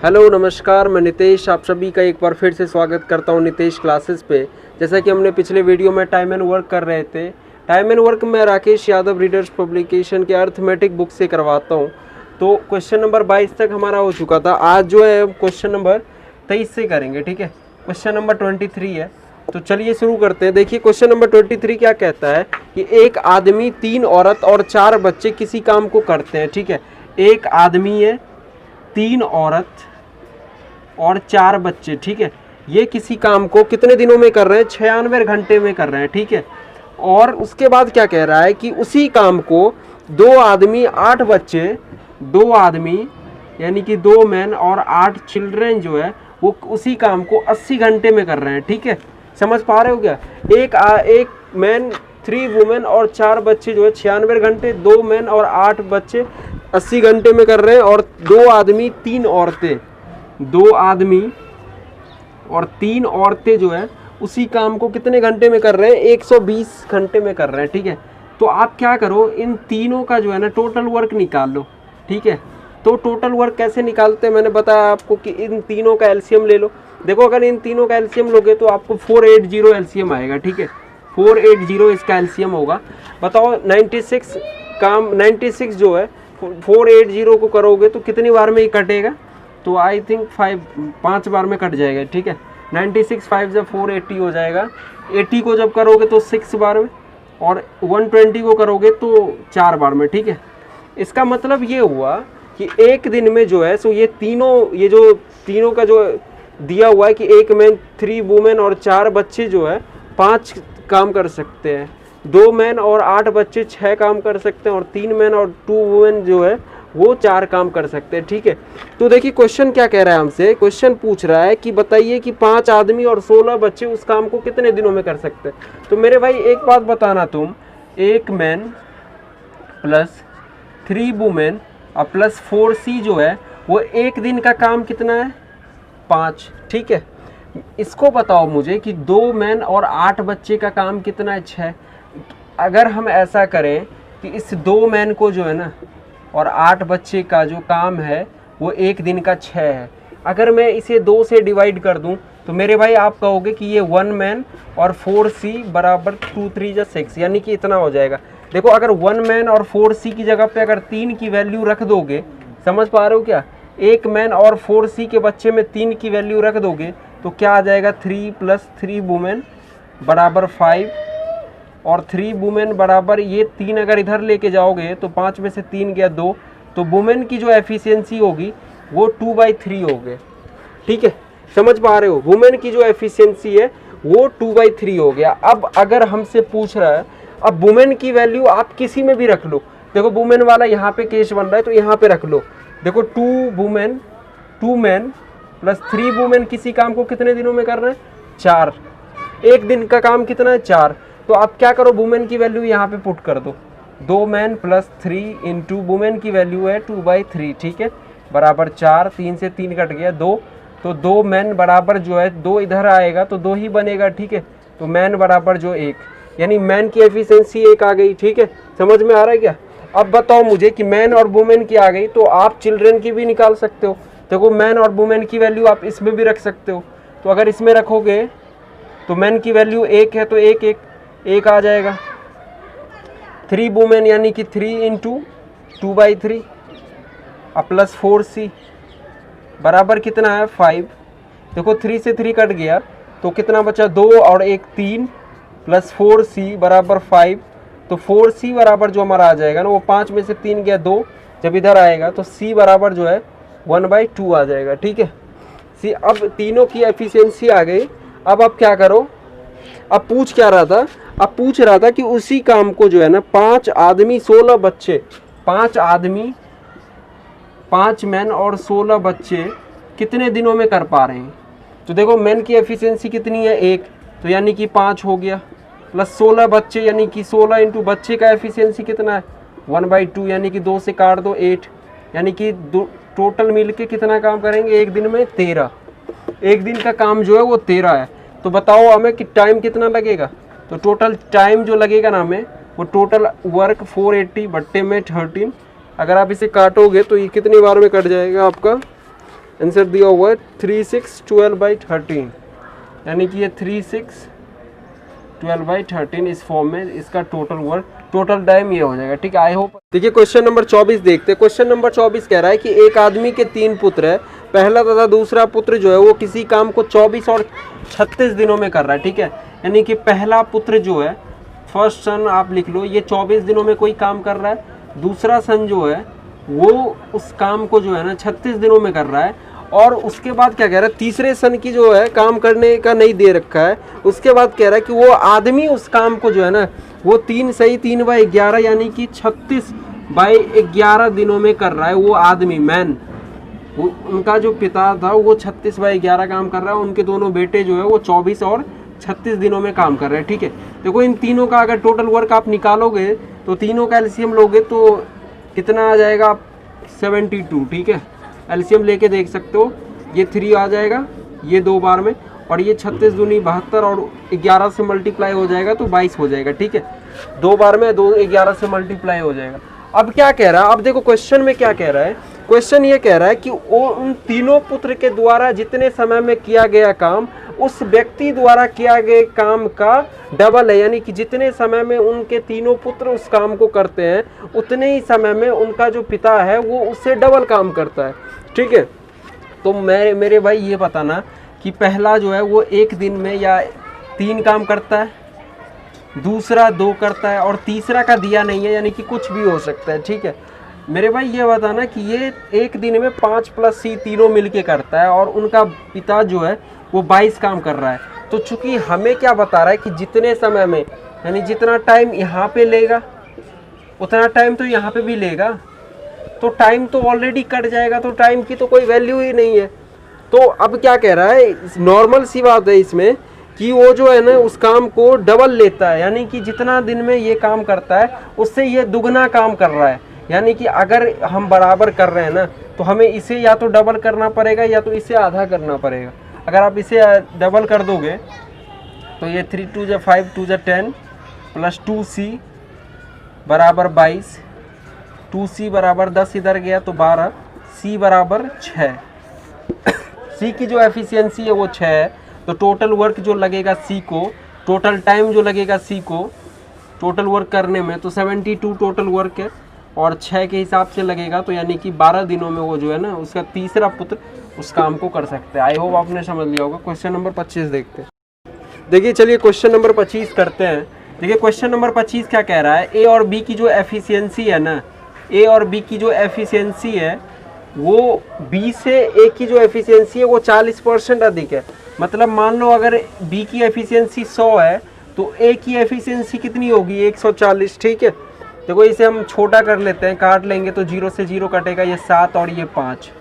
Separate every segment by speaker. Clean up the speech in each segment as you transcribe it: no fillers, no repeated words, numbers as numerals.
Speaker 1: Hello नमस्कार, मैं नितेश आप सभी का एक बार फिर से स्वागत करता हूं नितेश क्लासेस पे। जैसा कि हमने पिछले वीडियो में टाइम एंड वर्क कर रहे थे, टाइम एंड वर्क मैं राकेश यादव रीडर्स पब्लिकेशन के अर्थमेटिक बुक से करवाता हूं। तो क्वेश्चन नंबर 22 तक हमारा हो चुका था। आज जो है क्वेश्चन नंबर 23 से करेंगे, ठीक है। क्वेश्चन नंबर 23 है, तो चलिए शुरू करते हैं। देखिए क्वेश्चन नंबर 23 क्या कहता है कि एक आदमी, 3 औरत और 4 बच्चे किसी काम को करते हैं, ठीक है। एक आदमी है, 3 औरत और 4 बच्चे, ठीक है। ये किसी काम को कितने दिनों में कर रहे हैं? 96 घंटे में कर रहे हैं, ठीक है। और उसके बाद क्या कह रहा है कि उसी काम को 2 आदमी 8 बच्चे, 2 आदमी यानी कि 2 मैन और 8 चिल्ड्रन जो है वो उसी काम को 80 घंटे में कर रहे हैं, ठीक है। समझ पा रहे हो क्या? एक मैन, 3 वुमेन और 4 बच्चे जो है 96 घंटे, 2 मैन और 8 बच्चे 80 घंटे में कर रहे हैं, और 2 आदमी 3 औरतें, 2 आदमी और 3 औरतें जो है उसी काम को कितने घंटे में कर रहे हैं? 120 घंटे में कर रहे हैं, ठीक है। तो आप क्या करो, इन तीनों का जो है ना टोटल वर्क निकाल लो, ठीक है। तो टोटल वर्क कैसे निकालते हैं मैंने बताया आपको कि इन तीनों का एलसीएम ले लो। देखो अगर इन तीनों का एलसीएम लोगे तो आपको 480 एलसीएम आएगा, ठीक है। 480 इसका एलसीएम होगा। बताओ 96 जो है 480 को करोगे तो कितनी बार में ही कटेगा? तो आई थिंक 5 बार में कट जाएगा, ठीक है। 96 5 जब 480 हो जाएगा। 80 को जब करोगे तो 6 बार में, और 120 को करोगे तो 4 बार में, ठीक है। इसका मतलब ये हुआ कि एक दिन में जो है सो ये जो तीनों का जो दिया हुआ है कि एक मैन, 3 वुमेन और 4 बच्चे जो है 5 काम कर सकते हैं, 2 मैन और 8 बच्चे 6 काम कर सकते हैं, और 3 मैन और 2 वुमेन जो है वो 4 काम कर सकते हैं, ठीक है। तो देखिए क्वेश्चन क्या कह रहा है हमसे, क्वेश्चन पूछ रहा है कि बताइए कि 5 आदमी और 16 बच्चे उस काम को कितने दिनों में कर सकते हैं। तो मेरे भाई एक बात बताना, तुम एक मैन प्लस 3 वुमेन और प्लस 4C जो है वो एक दिन का काम कितना है? 5, ठीक है। इसको बताओ मुझे कि 2 मैन और 8 बच्चे का काम कितना है? 6। अगर हम ऐसा करें कि इस 2 मैन को जो है ना और 8 बच्चे का जो काम है वो एक दिन का 6 है। अगर मैं इसे 2 से डिवाइड कर दूं तो मेरे भाई आप कहोगे कि ये 1 मैन और 4C बराबर 2 3 जा 6, यानी कि इतना हो जाएगा। देखो अगर 1 मैन और 4C की जगह पे अगर 3 की वैल्यू रख दोगे, समझ पा रहे हो क्या? एक मैन और 4C के बच्चे में 3 की वैल्यू रख दोगे तो क्या आ जाएगा? 3 + 3 वुमेन बराबर 5, और 3 वुमेन बराबर ये 3 अगर इधर लेके जाओगे तो 5 में से 3 गया 2, तो वुमेन की जो एफिशिएंसी होगी वो 2/3 हो गए, ठीक है। समझ पा रहे हो? वुमेन की जो एफिशिएंसी है वो 2/3 हो गया। अब अगर हमसे पूछ रहा है, अब वुमेन की वैल्यू आप किसी में भी रख लो। देखो वुमेन वाला यहाँ पे केस बन रहा है तो यहाँ पे रख लो। देखो 2 मैन प्लस 3 वुमेन किसी काम को कितने दिनों में कर रहे हैं? 4। एक दिन का काम कितना है? 4। तो आप क्या करो, वुमेन की वैल्यू यहाँ पे पुट कर दो। 2 मैन प्लस 3 इंटू वुमेन की वैल्यू है 2/3, ठीक है, बराबर 4। 3 से 3 कट गया 2, तो 2 मैन बराबर जो है 2 इधर आएगा तो 2 ही बनेगा, ठीक है। तो मैन बराबर जो 1, यानी मैन की एफिशिएंसी 1 आ गई, ठीक है। समझ में आ रहा है क्या? अब बताओ मुझे कि मैन और वुमेन की आ गई तो आप चिल्ड्रन की भी निकाल सकते हो। देखो मैन और वुमेन की वैल्यू आप इसमें भी रख सकते हो। तो अगर इसमें रखोगे तो मैन की वैल्यू 1 है तो 1 आ जाएगा। 3 वुमेन यानी कि 3 इंटू 2/3 और प्लस 4C बराबर कितना है? 5। देखो 3 से 3 कट गया तो कितना बचा? 2 और 1 3 प्लस 4C बराबर 5। तो 4C बराबर जो हमारा आ जाएगा ना वो 5 में से 3 गया 2, जब इधर आएगा तो C बराबर जो है 1/2 आ जाएगा, ठीक है। सी अब तीनों की एफिशिएंसी आ गई। अब आप क्या करो, अब पूछ क्या रहा था? अब पूछ रहा था कि उसी काम को जो है ना 5 आदमी 16 बच्चे, 5 आदमी 5 मैन और 16 बच्चे कितने दिनों में कर पा रहे हैं। तो देखो मैन की एफिशिएंसी कितनी है? 1, तो यानी कि 5 हो गया, प्लस 16 बच्चे यानी कि 16 इंटू बच्चे का एफिशिएंसी कितना है? 1/2, यानी कि 2 से काट दो 8, यानी कि टोटल मिल के कितना काम करेंगे एक दिन में? 13। एक दिन का काम जो है वो 13 है। तो बताओ हमें कि टाइम कितना लगेगा? तो टोटल टाइम जो लगेगा ना हमें वो टोटल वर्क 480 बट्टे में 13, अगर आप इसे काटोगे तो ये कितनी बार में कट जाएगा आपका? आंसर दिया हुआ है 3 6 12/13, यानी कि ये 3 6 12/13 इस फॉर्म में इसका टोटल वर्क, टोटल टाइम ये हो जाएगा। ठीक है, आई होप। देखिए क्वेश्चन नंबर 24 देखते हैं। क्वेश्चन नंबर 24 कह रहा है कि एक आदमी के 3 पुत्र है, पहला तथा दूसरा पुत्र जो है वो किसी काम को 24 और 36 दिनों में कर रहा है। ठीक है, यानी कि पहला पुत्र जो है, फर्स्ट सन आप लिख लो, ये 24 दिनों में कोई काम कर रहा है, दूसरा सन जो है वो उस काम को जो है ना 36 दिनों में कर रहा है, और उसके बाद क्या कह रहा है, तीसरे सन की जो है काम करने का नहीं दे रखा है, उसके बाद कह रहा है कि वो आदमी उस काम को जो है ना वो 3 सही 3/11 यानी कि 36/11 दिनों में कर रहा है। वो आदमी मैन, वो उनका जो पिता था वो 36/11 काम कर रहा है, उनके दोनों बेटे जो है वो 24 और 36 दिनों में काम कर रहे हैं। ठीक है, देखो इन तीनों का अगर टोटल वर्क आप निकालोगे तो तीनों का एलसीएम लोगे तो कितना आ जाएगा, 72। ठीक है, एलसीएम लेके देख सकते हो, ये 3 आ जाएगा ये 2 बार में, और ये 36 दूनी 72 और 11 से मल्टीप्लाई हो जाएगा तो 22 हो जाएगा। ठीक है, 2 बार में 2 11 से मल्टीप्लाई हो जाएगा। अब क्या कह रहा है, अब देखो क्वेश्चन में क्या कह रहा है, क्वेश्चन ये कह रहा है कि वो उन तीनों पुत्र के द्वारा जितने समय में किया गया काम उस व्यक्ति द्वारा किया गए काम का डबल है, यानी कि जितने समय में उनके तीनों पुत्र उस काम को करते हैं उतने ही समय में उनका जो पिता है वो उससे डबल काम करता है। ठीक है, तो मेरे भाई ये बताना कि पहला जो है वो एक दिन में या 3 काम करता है, दूसरा 2 करता है, और तीसरा का दिया नहीं है, यानी कि कुछ भी हो सकता है। ठीक है, मेरे भाई ये बताना कि ये एक दिन में 5 + C तीनों मिलके करता है, और उनका पिता जो है वो 22 काम कर रहा है। तो चूंकि हमें क्या बता रहा है कि जितने समय में, यानी जितना टाइम यहाँ पे लेगा उतना टाइम तो यहाँ पे भी लेगा, तो टाइम तो ऑलरेडी कट जाएगा, तो टाइम की तो कोई वैल्यू ही नहीं है। तो अब क्या कह रहा है, नॉर्मल सी बात है इसमें कि वो जो है ना उस काम को डबल लेता है, यानी कि जितना दिन में ये काम करता है उससे ये दुगना काम कर रहा है। यानी कि अगर हम बराबर कर रहे हैं ना तो हमें इसे या तो डबल करना पड़ेगा या तो इसे आधा करना पड़ेगा। अगर आप इसे डबल कर दोगे तो ये 3 2 = 5 2 = 10 + 2C बराबर 22, 2C बराबर 10 इधर गया तो 12, C बराबर 6। C की जो एफिशिएंसी है वो 6 है, तो टोटल वर्क जो लगेगा C को, टोटल टाइम जो लगेगा C को टोटल वर्क करने में, तो 72 टोटल वर्क है, और 6 के हिसाब से लगेगा, तो यानी कि 12 दिनों में वो जो है ना उसका तीसरा पुत्र उस काम को कर सकते हैं। आई होप आपने समझ लिया होगा। क्वेश्चन नंबर 25 देखते हैं। देखिए चलिए क्वेश्चन नंबर 25 करते हैं। देखिए क्वेश्चन नंबर 25 क्या कह रहा है, ए और बी की जो एफिशिएंसी है ना, ए और बी की जो एफिशिएंसी है वो बी से ए की जो एफिशिएंसी है वो 40% अधिक है। मतलब मान लो अगर बी की एफिशिएंसी 100 है तो ए की एफिशिएंसी कितनी होगी, 140। ठीक है, देखो इसे हम छोटा कर लेते हैं, काट लेंगे तो 0 से 0 कटेगा, ये 7 और ये 5,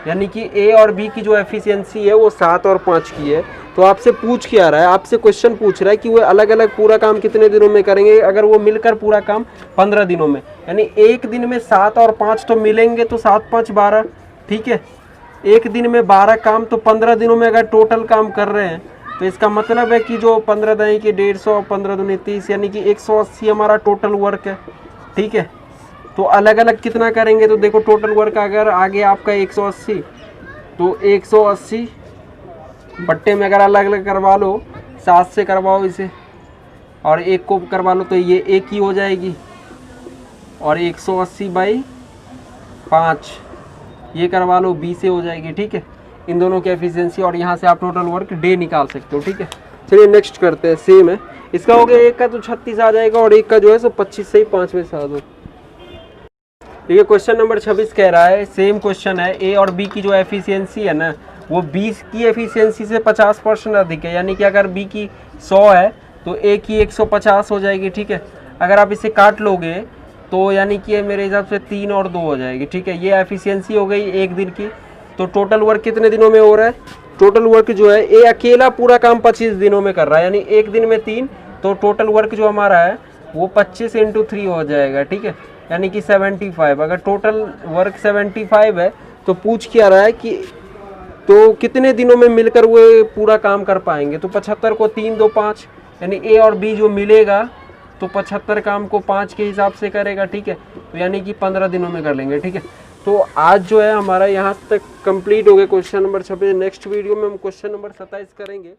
Speaker 1: यानी कि ए और बी की जो एफिशिएंसी है वो 7 और 5 की है। तो आपसे पूछ क्या रहा है, आपसे क्वेश्चन पूछ रहा है कि वो अलग अलग पूरा काम कितने दिनों में करेंगे। अगर वो मिलकर पूरा काम 15 दिनों में, यानी एक दिन में 7 और 5 तो मिलेंगे, तो 7 5 12। ठीक है, एक दिन में 12 काम, तो 15 दिनों में अगर टोटल काम कर रहे हैं तो इसका मतलब है कि जो 15 दाई के 150, 15 दूनी 30, यानी कि 180 हमारा टोटल वर्क है। ठीक है, तो अलग अलग कितना करेंगे, तो देखो टोटल वर्क अगर आगे आपका 180, तो 180 बट्टे में अगर अलग अलग करवा लो, 7 से करवाओ इसे और 1 को करवा लो तो ये 1 ही हो जाएगी, और 180/5 ये करवा लो 20 से हो जाएगी। ठीक है, इन दोनों की एफिशिएंसी, और यहाँ से आप टोटल वर्क डे निकाल सकते हो। ठीक है, चलिए नेक्स्ट करते हैं। सेम है, इसका हो गया, एक का तो 36 आ जाएगा और एक का जो है सो 25 से ही 5 में से आ दो। देखिए क्वेश्चन नंबर 26 कह रहा है, सेम क्वेश्चन है, ए और बी की जो एफिशिएंसी है ना वो 20 की एफिशिएंसी से 50% अधिक है। यानी कि अगर बी की 100 है तो ए की 150 हो जाएगी। ठीक है, अगर आप इसे काट लोगे तो यानी कि मेरे हिसाब से 3 और 2 हो जाएगी। ठीक है, ये एफिशिएंसी हो गई एक दिन की। तो टोटल वर्क कितने दिनों में हो रहा है, टोटल वर्क जो है ए अकेला पूरा काम 25 दिनों में कर रहा है, यानी एक दिन में 3, तो टोटल वर्क जो हमारा है वो 25 × 3 हो जाएगा। ठीक है, यानी कि 75। अगर टोटल वर्क 75 है तो पूछ क्या रहा है कि तो कितने दिनों में मिलकर वो पूरा काम कर पाएंगे। तो 75 को 3 2 5, यानी ए और बी जो मिलेगा तो 75 काम को 5 के हिसाब से करेगा। ठीक है, तो यानी कि 15 दिनों में कर लेंगे। ठीक है, तो आज जो है हमारा यहाँ तक कंप्लीट हो गया क्वेश्चन नंबर 26। नेक्स्ट वीडियो में हम क्वेश्चन नंबर 27 करेंगे।